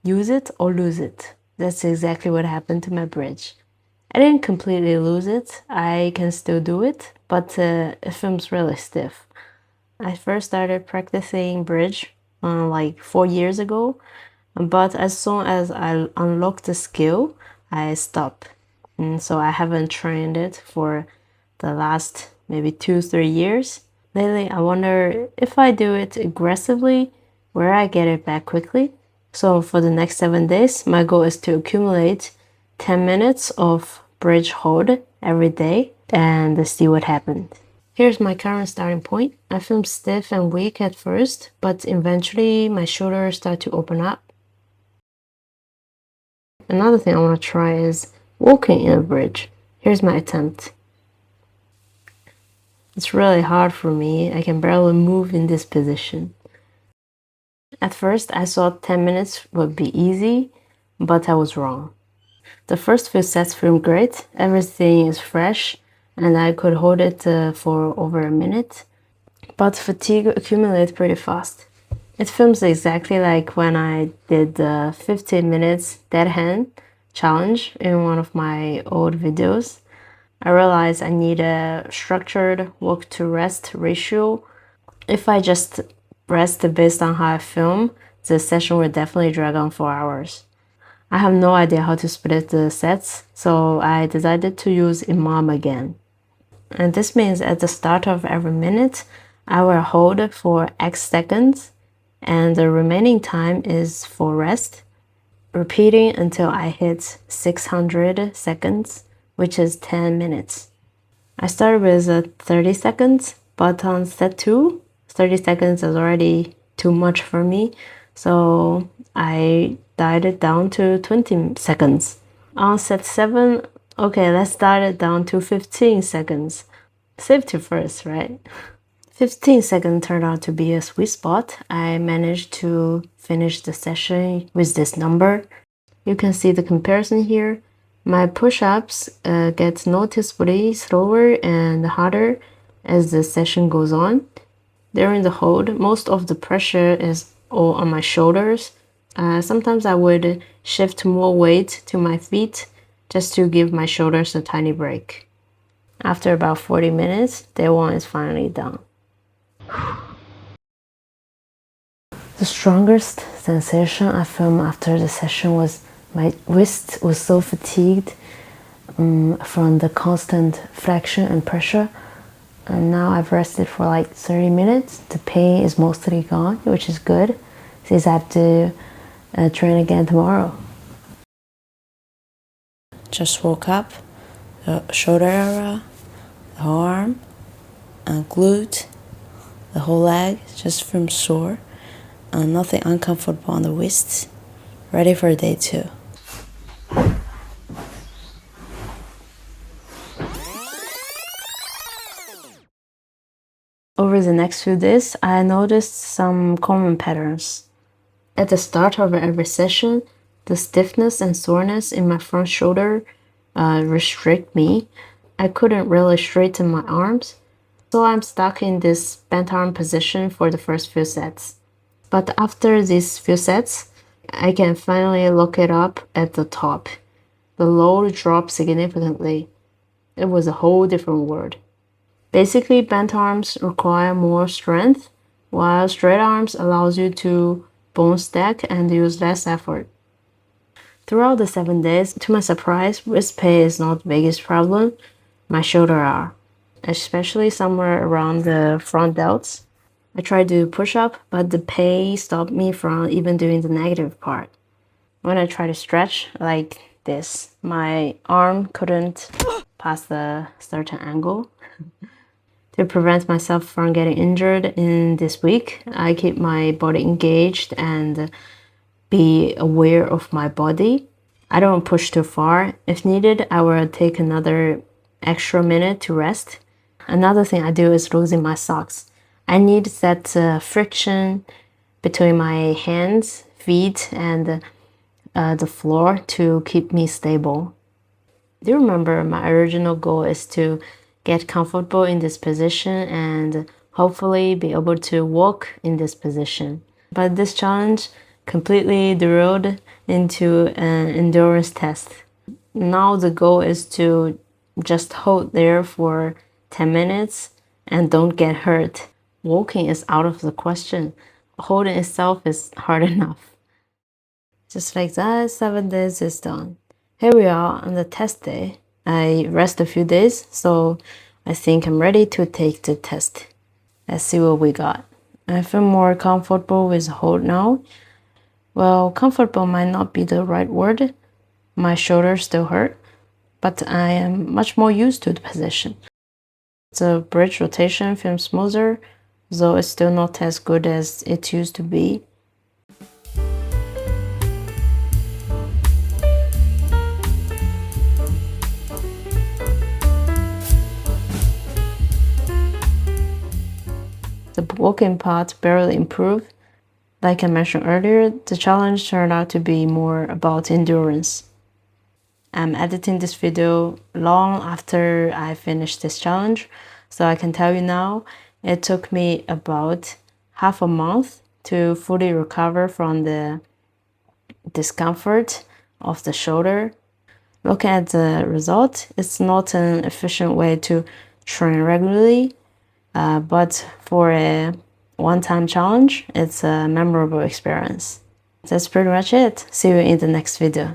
use it or lose it. That's exactly what happened to my bridge. I didn't completely lose it. I can still do it, but it feels really stiff. I first started practicing bridge like 4 years ago, but as soon as I unlocked the skill, I stopped. And so I haven't trained it for the last maybe 2-3 years. Lately, I wonder if I do it aggressively, where I get it back quickly. So for the next 7 days, my goal is to accumulate 10 minutes of bridge hold every day and see what happened. Here's my current starting point. I feel stiff and weak at first, but eventually my shoulders start to open up. Another thing I want to try is walking in a bridge. Here's my attempt. It's really hard for me. I can barely move in this position. At first, I thought 10 minutes would be easy, but I was wrong. The first few sets feel great. Everything is fresh, and I could hold it for over a minute. But fatigue accumulates pretty fast. It feels exactly like when I did the 15 minutes dead hand challenge in one of my old videos. I realized I need a structured walk to rest ratio. If I just rest based on how I film, the session will definitely drag on 4 hours. I have no idea how to split the sets, so I decided to use Imam again. And this means at the start of every minute, I will hold for X seconds, and the remaining time is for rest, repeating until I hit 600 seconds, which is 10 minutes. I started with 30 seconds, but on set 2, 30 seconds is already too much for me, so I dialed it down to 20 seconds. On set 7, okay, let's dial it down to 15 seconds. Safety first, right? 15 seconds turned out to be a sweet spot. I managed to finish the session with this number. You can see the comparison here. My push-ups get noticeably slower and harder as the session goes on. During the hold, most of the pressure is all on my shoulders. Sometimes I would shift more weight to my feet just to give my shoulders a tiny break. After about 40 minutes, day 1 is finally done. The strongest sensation I felt after the session was my wrist was so fatigued from the constant flexion and pressure. And now I've rested for like 30 minutes. The pain is mostly gone, which is good, since I have to train again tomorrow. Just woke up, the shoulder area, the whole arm, and glute, the whole leg just feels sore, and nothing uncomfortable on the wrists. Ready for day 2. Over the next few days, I noticed some common patterns. At the start of every session, the stiffness and soreness in my front shoulder restrict me. I couldn't really straighten my arms, so I'm stuck in this bent arm position for the first few sets. But after these few sets, I can finally look it up at the top. The load dropped significantly. It was a whole different world. Basically, bent arms require more strength, while straight arms allows you to bone stack and use less effort. Throughout the 7 days, to my surprise, wrist pain is not the biggest problem. My shoulder are, especially somewhere around the front delts. I tried to push up, but the pain stopped me from even doing the negative part. When I tried to stretch like this, my arm couldn't pass the certain angle. To prevent myself from getting injured in this week, I keep my body engaged and be aware of my body. I don't push too far. If needed, I will take another extra minute to rest. Another thing I do is losing my socks. I need that friction between my hands, feet, and the floor to keep me stable. Do you remember my original goal is to get comfortable in this position and hopefully be able to walk in this position. But this challenge completely derailed into an endurance test. Now the goal is to just hold there for 10 minutes and don't get hurt. Walking is out of the question. Holding itself is hard enough. Just like that, 7 days is done. Here we are on the test day. I rest a few days, so I think I'm ready to take the test. Let's see what we got. I feel more comfortable with hold now. Well, comfortable might not be the right word. My shoulders still hurt, but I am much more used to the position. The bridge rotation feels smoother, though it's still not as good as it used to be. The walking part barely improved. Like I mentioned earlier, the challenge turned out to be more about endurance. I'm editing this video long after I finished this challenge, so I can tell you now, it took me about half a month to fully recover from the discomfort of the shoulder. Looking at the result, it's not an efficient way to train regularly, but for a one-time challenge, it's a memorable experience. That's pretty much it. See you in the next video.